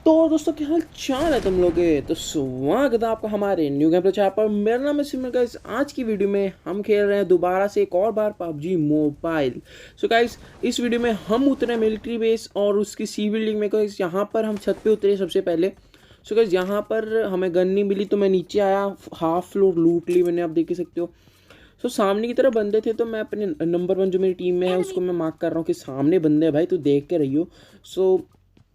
तो दोस्तों क्या हाल चाल है तुम लोग के। तो स्वागत है आपका हमारे न्यू गेम प्ले चैनल पर। मेरा नाम है सिमर गाइस। आज की वीडियो में हम खेल रहे हैं दोबारा से एक और बार पबजी मोबाइल। सो गाइस इस वीडियो में हम उतरे मिलिट्री बेस और उसकी सी बिल्डिंग में। गाइस यहाँ पर हम छत पे उतरे सबसे पहले। सो गाइस यहाँ पर हमें गन नहीं मिली तो मैं नीचे आया, हाफ फ्लोर लूट ली मैंने, आप देख ही सकते हो। सो सामने की तरफ बंदे थे तो मैं अपने नंबर 1 जो मेरी टीम में है उसको मैं मार्क कर रहा हूँ कि सामने बंदे हैं भाई, तो देख के रहियो। सो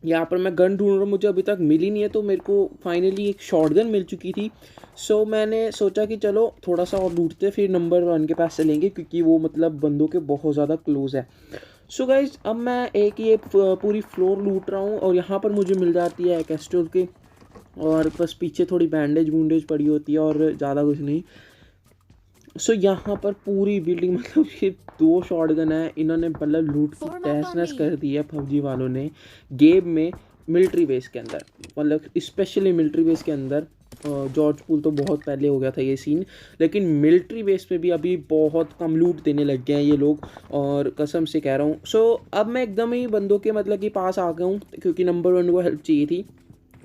यहाँ पर मैं गन ढूंढ रहा हूँ, मुझे अभी तक मिली नहीं है। तो मेरे को फाइनली एक शॉटगन मिल चुकी थी। सो मैंने सोचा कि चलो थोड़ा सा और लूटते फिर नंबर 1 के पास चलेंगे, क्योंकि वो मतलब बंदों के बहुत ज़्यादा क्लोज है। सो गाइज अब मैं एक ये पूरी फ्लोर लूट रहा हूँ और यहाँ पर मुझे मिल जाती है एक एस्टोल की, और बस पीछे थोड़ी बैंडेज वूंडेज पड़ी होती है और ज़्यादा कुछ नहीं। सो यहाँ पर पूरी बिल्डिंग मतलब ये 2 शॉटगन है, इन्होंने मतलब लूट की तहस नहस कर दी है पबजी वालों ने गेम में। मिलिट्री बेस के अंदर, मतलब स्पेशली मिलिट्री बेस के अंदर। जॉर्ज पूल तो बहुत पहले हो गया था ये सीन, लेकिन मिलिट्री बेस पे भी अभी बहुत कम लूट देने लग गए हैं ये लोग, और कसम से कह रहा हूँ। सो अब मैं एकदम ही बंदों के मतलब कि पास आ गया हूँ, क्योंकि नंबर 1 को हेल्प चाहिए थी।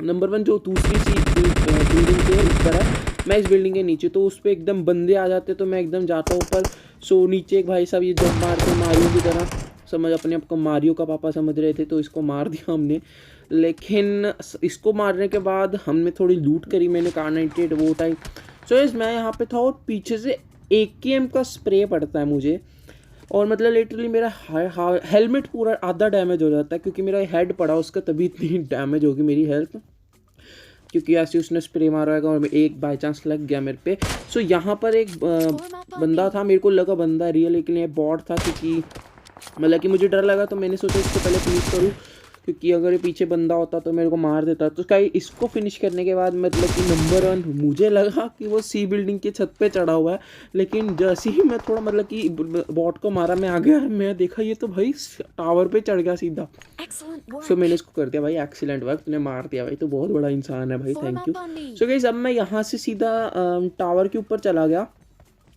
नंबर 1 जो दूसरी सी बिल्डिंग के ऊपर है, मैं इस बिल्डिंग के नीचे, तो उस पर एकदम बंदे आ जाते तो मैं एकदम जाता हूँ ऊपर। सो नीचे एक भाई साहब ये जंप मार के मारियो की तरह, समझ अपने आप को मारियो का पापा समझ रहे थे, तो इसको मार दिया हमने। लेकिन इसको मारने के बाद हमने थोड़ी लूट करी, मैंने कार 98 वो टाइम। सो इस मैं यहाँ पे था और पीछे से AKM का स्प्रे पड़ता है मुझे, और मतलब लिटरली मेरा हेलमेट पूरा आधा डैमेज हो जाता है, क्योंकि मेरा हेड पड़ा उसका, तभी इतनी डैमेज होगी मेरी हेल्थ, क्योंकि ऐसे उसने स्प्रे मारा है और एक बाई चांस लग गया मेरे पे। सो यहाँ पर एक बंदा था, मेरे को लगा बंदा रियल, लेकिन ये बॉट था, क्योंकि मतलब कि मुझे डर लगा तो मैंने सोचा इसको पहले फिनिश करूँ, क्योंकि अगर ये पीछे बंदा होता तो मेरे को मार देता। तो इसको फिनिश करने के बाद मतलब कि नंबर 1 मुझे लगा कि वो सी बिल्डिंग के छत पे चढ़ा हुआ है, लेकिन जैसे ही मैं थोड़ा मतलब कि बॉट को मारा मैं आ गया, मैं देखा ये तो भाई टावर पे चढ़ गया सीधा। सो मैंने इसको कर दिया भाई एक्सीलेंट वर्क, तूने मार दिया भाई, तो बहुत बड़ा इंसान है भाई, थैंक यू। सो गाइस अब मैं यहाँ से सीधा टावर के ऊपर चला गया,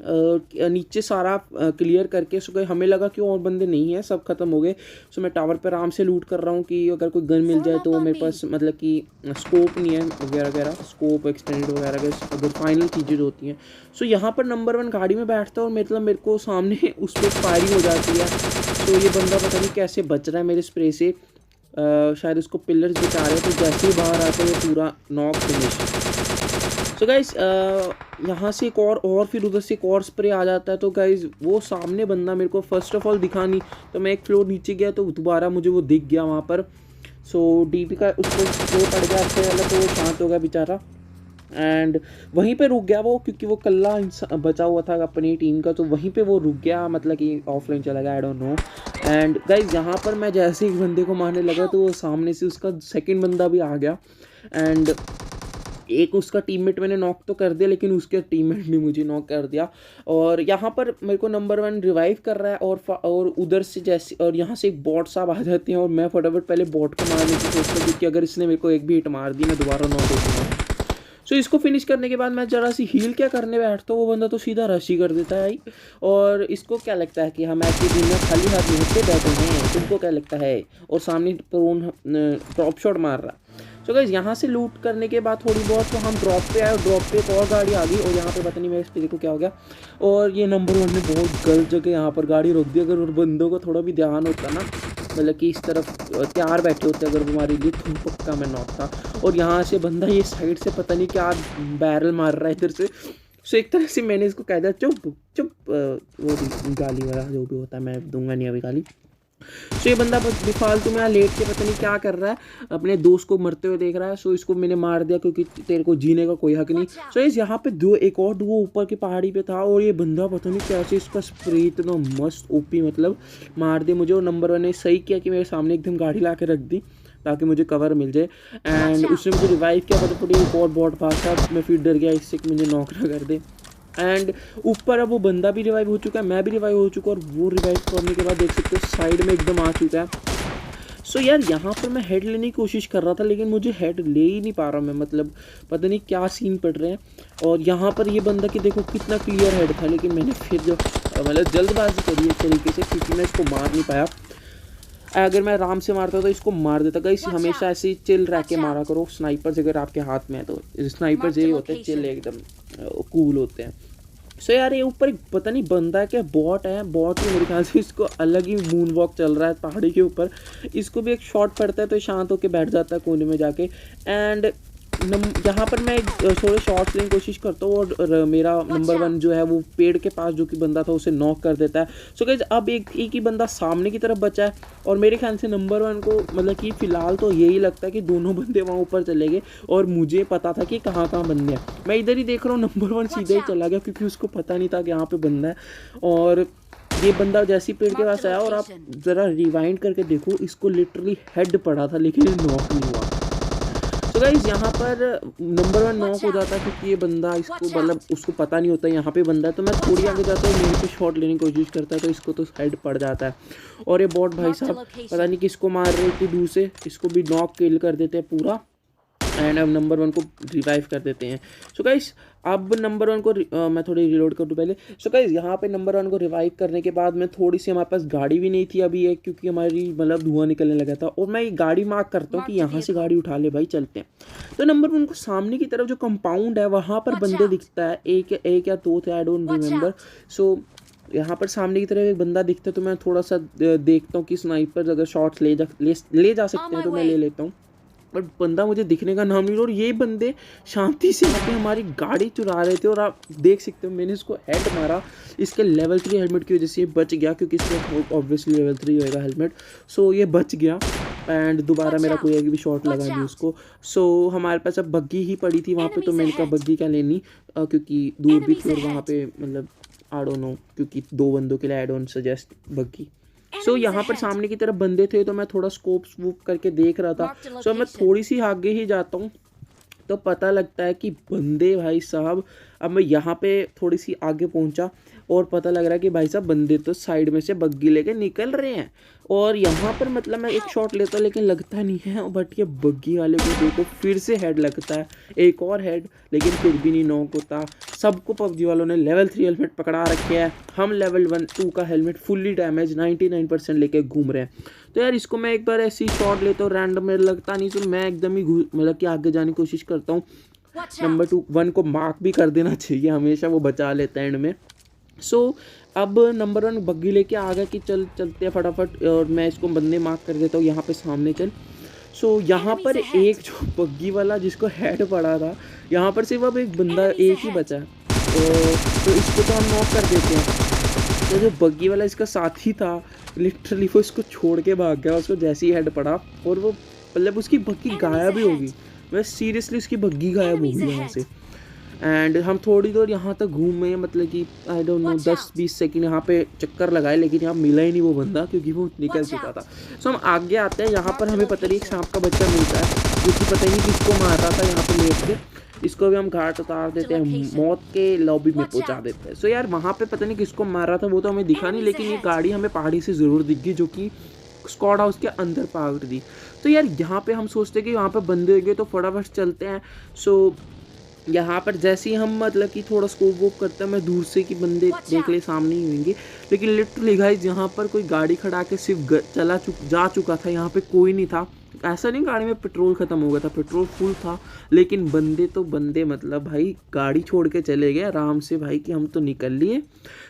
नीचे सारा क्लियर करके। सो गए हमें लगा कि और बंदे नहीं हैं, सब खत्म हो गए। सो मैं टावर पर आराम से लूट कर रहा हूँ कि अगर कोई गन मिल जाए, तो मेरे पास मतलब कि स्कोप नहीं है वगैरह वगैरह, स्कोप एक्सटेंडेड वगैरह के अगर फाइनल चीज़ें होती हैं। सो यहाँ पर नंबर 1 गाड़ी में बैठता है और मतलब मेरे को सामने उस पर फायरिंग हो जाती है। तो ये बंदा पता नहीं कैसे बच रहा है मेरे स्प्रे से, शायद उसको पिलर्स बचा रहे हैं, तो जैसे ही बाहर आते हैं पूरा नॉक फिनिश। सो गाइस यहाँ से एक और फिर उधर से एक और स्प्रे आ जाता है। तो गाइस वो सामने बंदा मेरे को फर्स्ट ऑफ ऑल दिखा नहीं, तो मैं एक फ्लोर नीचे गया तो दोबारा मुझे वो दिख गया वहाँ पर। सो DP का उसको स्प्रे पड़ गया अच्छे वाला, तो वो शांत हो गया बेचारा, एंड वहीं पे रुक गया वो, क्योंकि वो कल्ला बचा हुआ था अपनी टीम का, तो वहीं पे वो रुक गया, मतलब कि ऑफलाइन चला गया, I don't know. And guys यहाँ पर मैं जैसे ही बंदे को मारने लगा तो वो सामने से उसका सेकंड बंदा भी आ गया, एंड एक उसका टीममेट मैंने नॉक तो कर दिया, लेकिन उसके टीममेट ने मुझे नॉक कर दिया। और यहाँ पर मेरे को नंबर 1 रिवाइव कर रहा है, और उधर से जैसे और यहाँ से एक बॉट साहब आ जाते हैं, और मैं फटाफट पहले बॉट को मारने की सोचता हूँ, क्योंकि अगर इसने मेरे को एक भी हिट मार दी मैं दोबारा नॉक हो जाऊँगा। सो इसको फिनिश करने के बाद मैं जरा सी हील क्या करने बैठता हूँ, वो बंदा तो सीधा रश ही कर देता है भाई। और इसको क्या लगता है कि हम ऐसे दिन में खाली हाथ नहीं बैठे हैं, तुमको क्या लगता है, और सामने ड्रॉप शॉट मार रहा। सो गाइस यहाँ से लूट करने के बाद थोड़ी बहुत तो हम ड्रॉप पे आए, और ड्रॉप पे एक और गाड़ी आ गई, और यहाँ पे पता नहीं मेरे स्पीकर को क्या हो गया, और ये नंबर 1 ने बहुत गलत जगह यहाँ पर गाड़ी रोक दी। अगर उन बंदों को थोड़ा भी ध्यान होता ना, मतलब कि इस तरफ तैयार बैठे होते अगर हमारे लिए, तो पक्का मैं नॉक था। और यहाँ से बंदा ये साइड से पता नहीं क्या बैरल मार रहा है इधर से। सो एक तरह से मैंने इसको कह दिया चुप चुप, वो भी गाली वाला जो भी होता है मैं दूंगा नहीं अभी गाली। सो ये बंदा बस बेफालतू में यहाँ लेट के पता नहीं क्या कर रहा है, अपने दोस्त को मरते हुए देख रहा है। सो इसको मैंने मार दिया, क्योंकि तेरे को जीने का कोई हक नहीं। सो इस यहाँ पे एक और डुओ ऊपर की पहाड़ी पे था, और ये बंदा पता नहीं कैसे इसका स्प्रे इतना मस्त ओपी मतलब मार दे मुझे। और नंबर 1 ने सही किया कि मेरे सामने एकदम गाड़ी ला के रख दी, ताकि मुझे कवर मिल जाए। एंड उसने मुझे रिवाइव किया, फटाफट एक और बॉट पास था, मैं फिर डर गया इससे कि मुझे नॉक ना कर दे। एंड ऊपर अब वो बंदा भी रिवाइव हो चुका है, मैं भी रिवाइव हो चुका हूँ, और वो रिवाइव करने के बाद देख सकते हो साइड में एकदम आ चुका है। सो यार यहाँ पर मैं हेड लेने की कोशिश कर रहा था, लेकिन मुझे हेड ले ही नहीं पा रहा मैं, मतलब पता नहीं क्या सीन पड़ रहे हैं। और यहाँ पर ये बंदा कि देखो कितना क्लियर हेड था, लेकिन मैंने फिर जो मतलब जल्दबाजी करी एक तरीके से, क्योंकि मैं इसको मार नहीं पाया। अगर मैं आराम से मारता तो इसको मार देता। गाइस हमेशा ऐसे ही चिल रह के मारा करो स्नाइपर्स अगर आपके हाथ में है तो। स्नाइपर्स यही होते हैं, चिल एकदम कूल होते हैं। सो यार ये ऊपर एक पता नहीं बंदा है क्या, बॉट है, बॉट ही मेरे ख्याल से, इसको अलग ही मून वॉक चल रहा है पहाड़ी के ऊपर। इसको भी एक शॉट पड़ता है तो शांत होकर बैठ जाता है कोने में जाके। एंड यहाँ पर मैं थोड़े शॉट्स लेने की कोशिश करता हूँ और मेरा नंबर 1 जो है वो पेड़ के पास जो कि बंदा था उसे नॉक कर देता है। सो गाइस अब एक ही बंदा सामने की तरफ बचा है और मेरे ख्याल से नंबर 1 को मतलब कि फ़िलहाल तो यही लगता है कि दोनों बंदे वहाँ ऊपर चले गए और मुझे पता था कि कहाँ कहाँ बंदे हैं। मैं इधर ही देख रहा हूँ, नंबर 1 सीधे ही चला गया क्योंकि उसको पता नहीं था कि यहाँ पर बंदा है। और ये बंदा जैसे ही पेड़ के पास आया और आप ज़रा रिवाइंड करके देखो, इसको लिटरली हेड पड़ा था लेकिन ये नॉक नहीं हुआ। तो गाइस यहाँ पर नंबर 1 नॉक हो जाता है क्योंकि ये बंदा इसको मतलब उसको पता नहीं होता यहाँ पे बंदा है। तो मैं थोड़ी आगे जाता हूँ, मेरे पे शॉट लेने की कोशिश करता है तो इसको तो हेड पड़ जाता है। और ये बॉट भाई साहब पता नहीं किसको मार रहे थे दूर से, इसको भी नॉक किल कर देते हैं पूरा। एंड अब नंबर 1 को रिवाइव कर देते हैं। सो गाइस अब नंबर 1 को मैं थोड़ी रिलोड कर दूँ पहले। सो गाइस यहाँ पे नंबर 1 को रिवाइव करने के बाद में थोड़ी सी हमारे पास गाड़ी भी नहीं थी अभी एक, क्योंकि हमारी मतलब धुआं निकलने लगा था। और मैं ये गाड़ी मार्क करता हूँ कि यहाँ से गाड़ी उठा ले भाई, चलते हैं। तो नंबर 1 को सामने की तरफ जो कंपाउंड है वहाँ पर बंदे दिखता है, एक या दो थे, आई डोंट रिमेंबर। सो यहाँ पर सामने की तरफ एक बंदा दिखता है तो मैं थोड़ा सा देखता हूँ कि स्नाइपर अगर शॉट्स ले जा सकते हैं तो मैं ले लेता हूँ। बट बंदा मुझे दिखने का नाम नहीं। और ये बंदे शांति से आके हमारी गाड़ी चुरा रहे थे और आप देख सकते हो मैंने इसको हेड मारा। इसके लेवल 3 हेलमेट की वजह से ये बच गया क्योंकि इसका ऑब्वियसली लेवल 3 होएगा हेलमेट। सो ये बच गया एंड दोबारा मेरा कोई एक भी शॉट लगा नहीं उसको। सो हमारे पास अब बग्गी ही पड़ी थी वहाँ पे, तो मैंने कहा बग्गी क्या लेनी क्योंकि दूर भी थी और वहाँ पे मतलब आई डोंट नो, क्योंकि 2 बंदों के लिए आई डोंट सजेस्ट बग्गी। सो यहाँ पर सामने की तरफ बंदे थे तो मैं थोड़ा स्कोप स्वूप करके देख रहा था। सो मैं थोड़ी सी आगे ही जाता हूँ तो पता लगता है कि बंदे भाई साहब, अब मैं यहाँ पे थोड़ी सी आगे पहुँचा और पता लग रहा है कि भाई साहब बंदे तो साइड में से बग्गी लेके निकल रहे हैं। और यहाँ पर मतलब मैं एक शॉट लेता लेकिन लगता नहीं है, बट ये बग्गी वाले को देखो फिर से हेड लगता है, एक और हेड, लेकिन फिर भी नहीं नॉक होता। सबको पबजी वालों ने लेवल 3 हेलमेट पकड़ा रखे हैं, हम लेवल 2 का हेलमेट फुल्ली डैमेज 99% लेके घूम रहे हैं। तो यार इसको मैं एक बार ऐसी शॉट लेता हूँ रैंडम, मेरे लगता नहीं तो मैं एकदम ही मतलब कि आगे जाने की कोशिश करता हूँ। नंबर 1 को मार्क भी कर देना चाहिए, हमेशा वो बचा लेता है एंड में। सो अब नंबर 1 बग्गी लेके आ गया कि चलते हैं फटाफट, और मैं इसको बंदे मार्क कर देता हूँ यहाँ पे सामने चल। सो यहाँ पर एक जो बग्गी वाला जिसको हेड पड़ा था, यहाँ पर सिर्फ अब एक बंदा एक ही बचा है तो इसको तो हम नॉक कर देते हैं। तो जो बग्गी वाला इसका साथी था लिटरली वो इसको छोड़ के भाग गया, उसको जैसे ही हेड पड़ा और वो मतलब उसकी बग्गी गायब ही होगी। मैं सीरियसली उसकी बग्गी गायब हो गई यहाँ से। एंड हम थोड़ी देर यहाँ तक घूमे, मतलब कि आई डोंट नो 10-20 सेकंड यहाँ पे चक्कर लगाए, लेकिन यहाँ मिला ही नहीं वो बंदा क्योंकि वो निकल चुका था। सो हम आगे आते हैं, यहाँ पर हमें पता नहीं एक सांप का बच्चा मिलता है जो कि पता नहीं किसको मार रहा था यहाँ पे लेट के। इसको भी हम घाट उतार देते हैं, मौत के लॉबी में पहुँचा देते हैं। सो यार वहाँ पे पता नहीं किसको मार रहा था वो तो हमें दिखा नहीं, लेकिन ये गाड़ी हमें पहाड़ी से ज़रूर दिख गई जो कि स्क्वाड हाउस के अंदर पार्क थी। तो यार यहाँ पे हम सोचते हैं कि वहाँ पे बंदे होंगे तो फटाफट चलते हैं। सो यहाँ पर जैसे ही हम मतलब कि थोड़ा स्कोप वोप करते हैं, मैं दूर से कि बंदे देख ले सामने ही होंगे, लेकिन लिटरली गाइस यहाँ पर कोई गाड़ी खड़ा के सिर्फ जा चुका था, यहाँ पे कोई नहीं था। ऐसा नहीं गाड़ी में पेट्रोल ख़त्म हो गया था, पेट्रोल फुल था, लेकिन बंदे तो बंदे मतलब भाई गाड़ी छोड़ के चले गए आराम से भाई कि हम तो निकल लिए।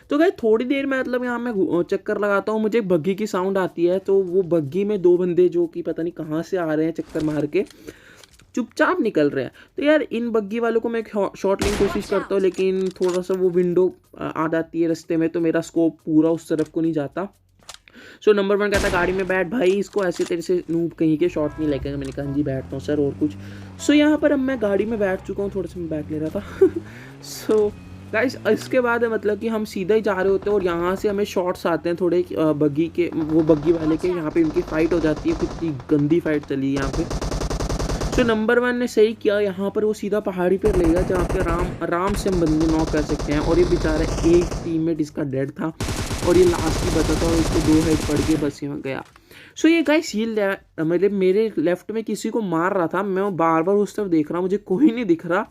तो गाइस थोड़ी देर में मतलब यहाँ मैं चक्कर लगाता हूँ, मुझे बग्गी की साउंड आती है, तो वो बग्गी में 2 बंदे जो कि पता नहीं कहाँ से आ रहे हैं चक्कर मार के चुपचाप निकल रहे हैं। तो यार इन बग्गी वालों को मैं शॉट लेने की कोशिश करता हूँ, लेकिन थोड़ा सा वो विंडो आ जाती है रास्ते में, तो मेरा स्कोप पूरा उस तरफ को नहीं जाता। सो नंबर 1 कहता गाड़ी में बैठ भाई, इसको ऐसे तेरे से नूब कहीं के शॉट नहीं लगेगा। मैंने कहा जी बैठता हूँ सर और कुछ। सो यहाँ पर अब मैं गाड़ी में बैठ चुका हूँ, थोड़ा सा मैं बैक ले रहा था। सो गाइस इसके बाद मतलब कि हम सीधा ही जा रहे होते हैं और यहाँ से हमें शॉट्स आते हैं थोड़े बग्गी के, वो बग्गी वाले के, यहाँ पे उनकी फ़ाइट हो जाती है, कितनी गंदी फाइट चली यहाँ पे। तो नंबर 1 ने सही किया, यहाँ पर वो सीधा पहाड़ी पर ले गया जहाँ पे आराम से हम बंदे नॉक कर सकते हैं। और ये बेचारा एक टीममेट इसका डेड था और ये लास्ट ही बचा था और इसको 2 हेड पड़ के बस यहाँ गया। सो ये गाइस ये मतलब मेरे लेफ्ट में किसी को मार रहा था, मैं बार बार उस तरफ देख रहा हूँ, मुझे कोई नहीं दिख रहा।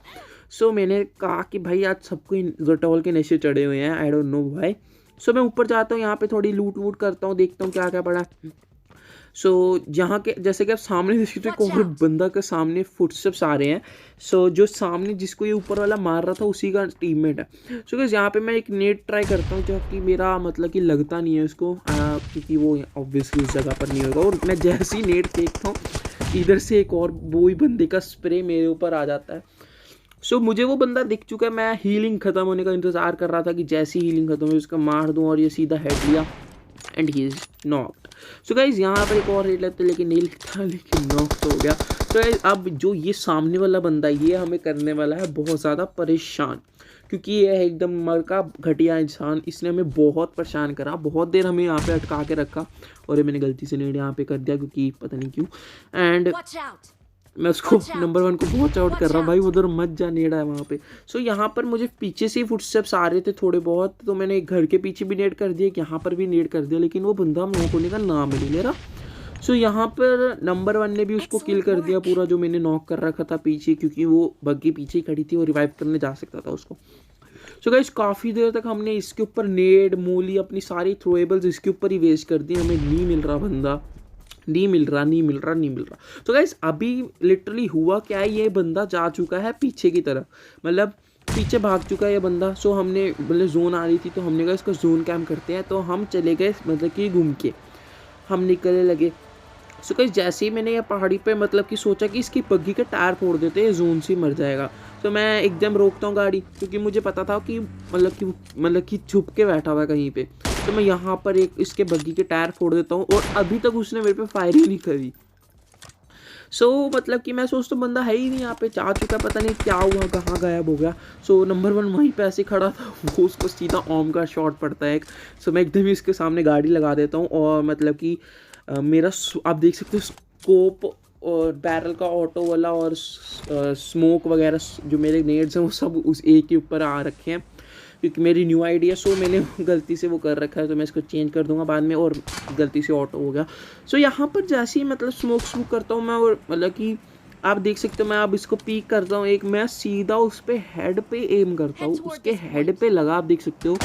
सो मैंने कहा कि भाई आज सबको गटोल के नशे चढ़े हुए हैं, आई डोंट नो भाई। सो मैं ऊपर जाता हूँ, यहाँ पे थोड़ी लूट वूट करता हूँ, देखता हूँ क्या क्या पड़ा। सो यहाँ के जैसे कि आप सामने देख सकते हो एक और बंदा के सामने फुटस्टेप्स आ रहे हैं। सो जो सामने जिसको ये ऊपर वाला मार रहा था उसी का टीममेट है। सो गाइस यहाँ पे मैं एक नेट ट्राई करता हूँ जो कि मेरा मतलब कि लगता नहीं है उसको, क्योंकि वो ऑब्वियसली उस जगह पर नहीं होगा। और मैं जैसे ही नेट फेंकता हूँ इधर से एक और वो ही बंदे का स्प्रे मेरे ऊपर आ जाता है। सो मुझे वो बंदा दिख चुका है, मैं हीलिंग ख़त्म होने का इंतज़ार कर रहा था कि जैसी हीलिंग ख़त्म हो उसका मार दूँ, और ये सीधा हेड लिया and he is knocked. So guys यहाँ पर एक और रेड लगता है लेकिन नहीं लिखता, लेकिन नॉक तो हो गया। तो गाइज अब जो ये सामने वाला बंदा ये हमें करने वाला है बहुत ज़्यादा परेशान, क्योंकि ये है एकदम मर का घटिया इंसान। इसने हमें बहुत परेशान करा, बहुत देर हमें यहाँ पे अटका के रखा, और ये मैंने गलती से नेड यहाँ पे कर दिया क्योंकि पता नहीं क्यों। एंड मैं उसको नंबर 1 को वॉच आउट कर रहा हूँ, भाई उधर मत जा, नेड है वहाँ पे। सो यहाँ पर मुझे पीछे से ही फुटस्टेप्स आ रहे थे थोड़े बहुत, तो मैंने एक घर के पीछे भी नेड कर दिया, यहाँ पर भी नेड कर दिया, लेकिन वो बंदा नॉक होने का नाम ही नहीं ले रहा। सो यहाँ पर नंबर 1 ने भी उसको किल कर दिया पूरा, जो मैंने नॉक कर रखा था पीछे, क्योंकि वो बग्गी पीछे ही खड़ी थी और रिवाइव करने जा सकता था उसको। सो गाइस काफ़ी देर तक हमने इसके ऊपर नेड मोली अपनी सारी थ्रोएबल्स इसके ऊपर ही वेस्ट कर दी, हमें नहीं मिल रहा बंदा, नहीं मिल रहा। तो गाइस अभी लिटरली हुआ क्या है, ये बंदा जा चुका है पीछे की तरफ, मतलब पीछे भाग चुका है ये बंदा। सो हमने मतलब जोन आ रही थी तो हमने कहा इसको जोन कैम्प करते हैं, तो हम चले गए मतलब कि घूम के हम निकलने लगे। सो गाइस जैसे ही मैंने ये पहाड़ी पे मतलब कि सोचा कि इसकी बग्गी के टायर फोड़ देते हैं, जोन से मर जाएगा, तो मैं एकदम रोकता हूँ गाड़ी, क्योंकि मुझे पता था कि मतलब कि छुप के बैठा हुआ है कहीं पे। तो मैं यहाँ पर एक इसके बग्गी के टायर फोड़ देता हूँ, और अभी तक उसने मेरे पे फायर ही नहीं करी। सो मतलब कि मैं सोचता हूँ बंदा है ही नहीं यहाँ पे, जा चुका, पता नहीं क्या हुआ, कहाँ गायब हो गया। सो नंबर 1 वहीं पे ऐसे खड़ा था, वो उसको सीधा ऑम का शॉट पड़ता है एक। सो मैं एकदम ही इसके सामने गाड़ी लगा देता हूँ, और मतलब कि मेरा आप देख सकते हो स्कोप और बैरल का ऑटो वाला और स्मोक वगैरह जो मेरे नेड्स हैं वो सब उस एक के ऊपर आ रखे हैं, क्योंकि मेरी न्यू आईडी है। सो मैंने गलती से वो कर रखा है, तो मैं इसको चेंज कर दूंगा बाद में, और गलती से ऑटो हो गया। सो यहाँ पर जैसे ही मतलब स्मोक करता हूँ मैं, और मतलब कि आप देख सकते हो मैं अब इसको पीक करता हूँ एक, मैं सीधा उस पर हेड पे एम करता हूँ, उसके हेड पे लगा, आप देख सकते हो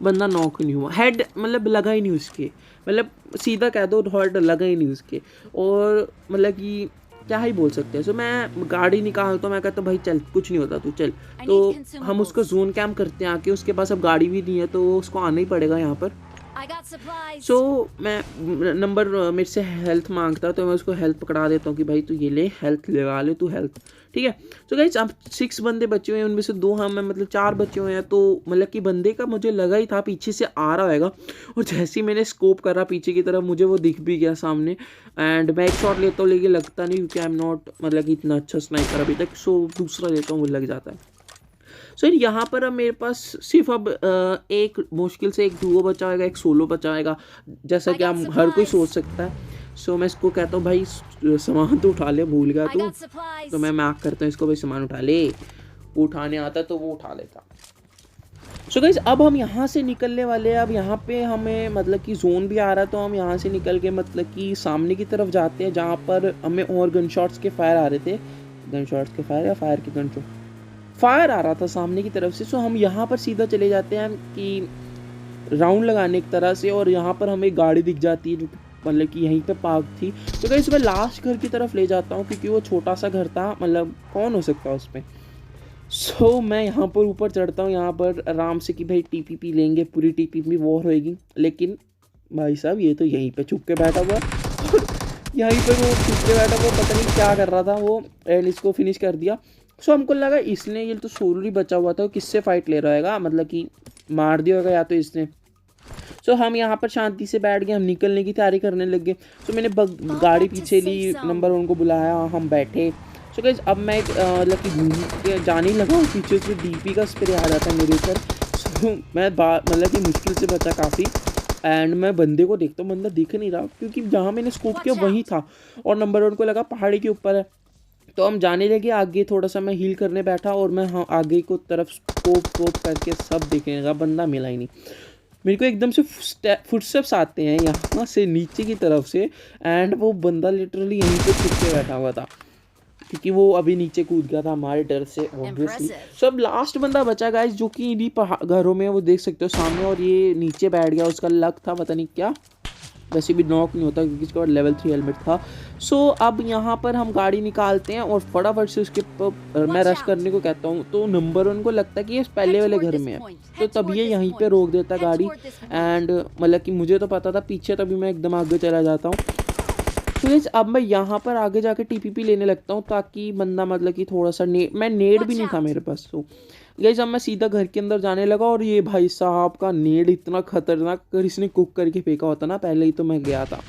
बंदा नॉक नहीं हुआ, हेड मतलब लगा ही नहीं उसके, मतलब सीधा कह दो हेड लगा ही नहीं उसके, और मतलब कि क्या ही बोल सकते हैं। सो मैं गाड़ी निकालता हूँ, मैं कहता हूँ भाई चल कुछ नहीं होता तू चल, तो हम उसको जोन कैम्प करते हैं आके, उसके पास अब गाड़ी भी नहीं है तो उसको आना ही पड़ेगा यहाँ पर। सो मैं नंबर मेरे से हेल्थ मांगता है, तो मैं उसको हेल्थ पकड़ा देता हूँ कि भाई तू ये ले हेल्थ लगा ले तू हेल्थ, ठीक है। तो गाइस अब 6 बंदे बचे हुए हैं, उनमें से 2 हम हैं, मतलब 4 बचे हुए हैं। तो मतलब कि बंदे का मुझे लगा ही था पीछे से आ रहा होगा, और जैसे ही मैंने स्कोप करा पीछे की तरफ मुझे वो दिख भी गया सामने, एंड मैं एक शॉट लेता हूँ लेकिन लगता नहीं, क्योंकि आई एम नॉट मतलब कि इतना अच्छा स्नाइपर अभी तक। सो दूसरा लेता हूँ वो लग जाता है। सो यहाँ पर अब मेरे पास सिर्फ अब एक मुश्किल से एक डुओ बचा होगा, एक सोलो बचा होगा, जैसा कि हम हर कोई सोच सकता है। सो मैं इसको कहता हूँ भाई सामान तो उठा ले, भूल गया तू, तो मैं मैक करता हूँ इसको भाई सामान उठा ले, वो उठाने आता तो वो उठा लेता। सो गाइस अब हम यहाँ से निकलने वाले हैं। अब यहाँ पे हमें मतलब कि जोन भी आ रहा है, तो हम यहाँ से निकल के मतलब कि सामने की तरफ जाते हैं, जहाँ पर हमें और गन शॉट्स के फायर आ रहे थे, गन शॉट्स के फायर या फायर के गन शॉट फायर आ रहा था सामने की तरफ से। सो हम यहाँ पर सीधा चले जाते हैं कि राउंड लगाने की तरह से, और यहाँ पर हमें गाड़ी दिख जाती है जो मतलब कि यहीं पे पार्क थी। तो गाइस मैं लास्ट घर की तरफ ले जाता हूँ, क्योंकि वो छोटा सा घर था, मतलब कौन हो सकता है उस पर। सो मैं यहाँ पर ऊपर चढ़ता हूँ, यहाँ पर आराम से कि भाई टीपीपी लेंगे, पूरी टीपीपी वॉर होएगी। लेकिन भाई साहब ये तो यहीं पे छुप के बैठा हुआ, यहीं पर वो छुप के बैठा हुआ, पता नहीं क्या कर रहा था वो, एंड इसको फिनिश कर दिया। सो हमको लगा इसने, ये तो सोलो ही बचा हुआ था, किससे फाइट ले रहेगा, मतलब कि मार दिया होगा या तो इसने। सो हम यहाँ पर शांति से बैठ गए, हम निकलने की तैयारी करने लग गए। सो मैंने गाड़ी पीछे ली, नंबर 1 को बुलाया, हम बैठे। सो गाइस अब मैं मतलब कि घूम के जाने लगा हूँ, पीछे से डीपी का स्प्रे आ जाता है मेरे ऊपर। सो मैं मतलब कि मुश्किल से बचा काफ़ी, एंड मैं बंदे को देखता हूँ, बंदा दिख नहीं रहा, क्योंकि जहाँ मैंने स्कोप किया वहीं था, और नंबर 1 को लगा पहाड़ी के ऊपर है। तो हम जाने लगे आगे, थोड़ा सा मैं हील करने बैठा, और मैं हाँ आगे को तरफ स्कोप करके सब देखेगा, बंदा मिला ही नहीं। मेरे को एकदम से फुटस्टेप्स आते हैं यहाँ से नीचे की तरफ से, एंड वो बंदा लिटरली यहीं पे छुप के बैठा हुआ था, क्योंकि वो अभी नीचे कूद गया था हमारे डर से ऑब्वियसली। सो अब लास्ट बंदा बचा गाइस, जो कि इन्हीं घरों में वो देख सकते हो सामने, और ये नीचे बैठ गया, उसका लक था पता नहीं क्या। वैसे भी नॉक नहीं होता क्योंकि इसके बाद लेवल 3 हेलमेट था। सो अब यहाँ पर हम गाड़ी निकालते हैं और फटाफट से उसके मैं रश करने को कहता हूँ। तो नंबर 1 को लगता है कि ये पहले वाले घर में है, तो तभी ये यहीं पे रोक देता है गाड़ी। एंड मतलब कि मुझे तो पता था पीछे, तभी मैं एकदम आगे चला जाता हूँ। तो गाइस अब मैं यहाँ पर आगे जाके टीपीपी लेने लगता हूँ ताकि बंदा मतलब कि थोड़ा सा नेड भी नहीं था मेरे पास। तो गाइस अब मैं सीधा घर के अंदर जाने लगा और ये भाई साहब का नेड इतना खतरनाक, अगर इसने कुक करके फेंका होता ना पहले ही तो मैं गया था,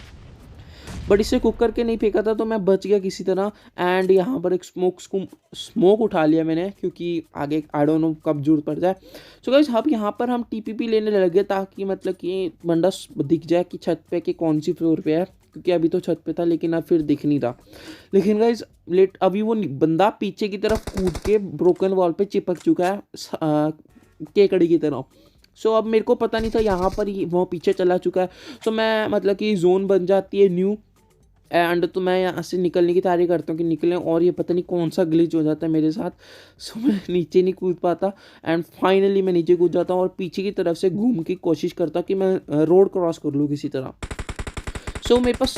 बट इसे कुक करके नहीं फेंका था तो मैं बच गया किसी तरह। एंड यहाँ पर एक स्मोक उठा लिया मैंने क्योंकि आगे आई डोंट नो कब जरूरत पड़ जाए। सो गाइस अब यहाँ पर हम टीपीपी लेने लगे ताकि मतलब कि बंदा दिख जाए कि छत पे कि कौन सी फ्लोर पे है, क्योंकि अभी तो छत पे था लेकिन अब फिर दिख नहीं रहा। लेकिन गाइस अभी वो बंदा पीछे की तरफ कूद के ब्रोकन वॉल पे चिपक चुका है केकड़ी की तरह। सो अब मेरे को पता नहीं था यहाँ पर वो पीछे चला चुका है। सो मैं मतलब कि जोन बन जाती है न्यू, एंड तो मैं यहाँ से निकलने की तैयारी करता हूँ कि निकलें, और ये पता नहीं कौन सा ग्लिच हो जाता है मेरे साथ। सो मैं नीचे नहीं कूद पाता एंड फाइनली मैं नीचे कूद जाता हूँ और पीछे की तरफ से घूम की कोशिश करता हूँ कि मैं रोड क्रॉस कर लूँ किसी तरह। सो मेरे पास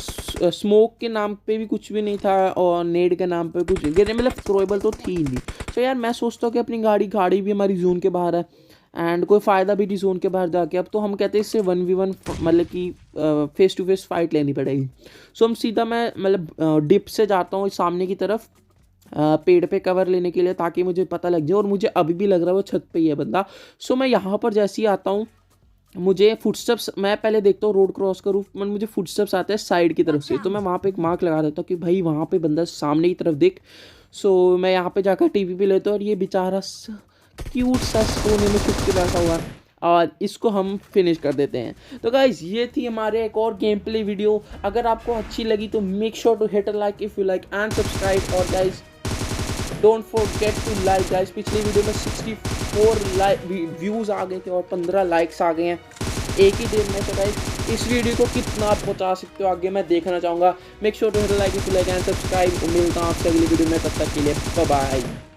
स्मोक के नाम पे भी कुछ भी नहीं था और नेड के नाम पे कुछ मतलब थ्रोएबल तो थी ही नहीं। सो यार मैं सोचता हूँ कि अपनी गाड़ी भी हमारी जोन के बाहर है एंड कोई फ़ायदा भी नहीं जोन के बाहर जाके। अब तो हम कहते हैं इससे 1v1 मतलब कि फेस टू फेस फाइट लेनी पड़ेगी। सो हम सीधा मैं मतलब डिप से जाता हूँ सामने की तरफ पेड़ पे कवर लेने के लिए ताकि मुझे पता लग जाए, और मुझे अभी भी लग रहा है वो छत पे ही है बंदा। सो मैं यहाँ पर जैसे ही आता हूँ मुझे फुटस्टेप्स, मैं पहले देखता हूँ रोड क्रॉस करूँ, मुझे फुटस्टेप्स आते हैं साइड की तरफ से, तो मैं वहाँ पे एक मार्क लगा देता हूँ कि भाई वहाँ पे बंदा सामने की तरफ दिख। सो मैं यहाँ पे जाकर टीपीपी लेता हूँ और ये बेचारा क्यूट सा कोने में छुप के बैठा हुआ और इसको हम फिनिश कर देते हैं। तो गाइज ये थी हमारे एक और गेम प्ले वीडियो। अगर आपको अच्छी लगी तो make sure to hit a like if you like and subscribe, और guys don't forget to like. Guys पिछली वीडियो में 64 व्यूज़ आ गए थे और 15 लाइक्स आ गए हैं एक ही दिन में। तो गाइज इस वीडियो को कितना आप पहुंचा सकते हो आगे मैं देखना चाहूँगा। Make sure to hit a like if you like and subscribe. मिलता हूँ आपसे अगली वीडियो में, तब तक के लिए बाय बाय।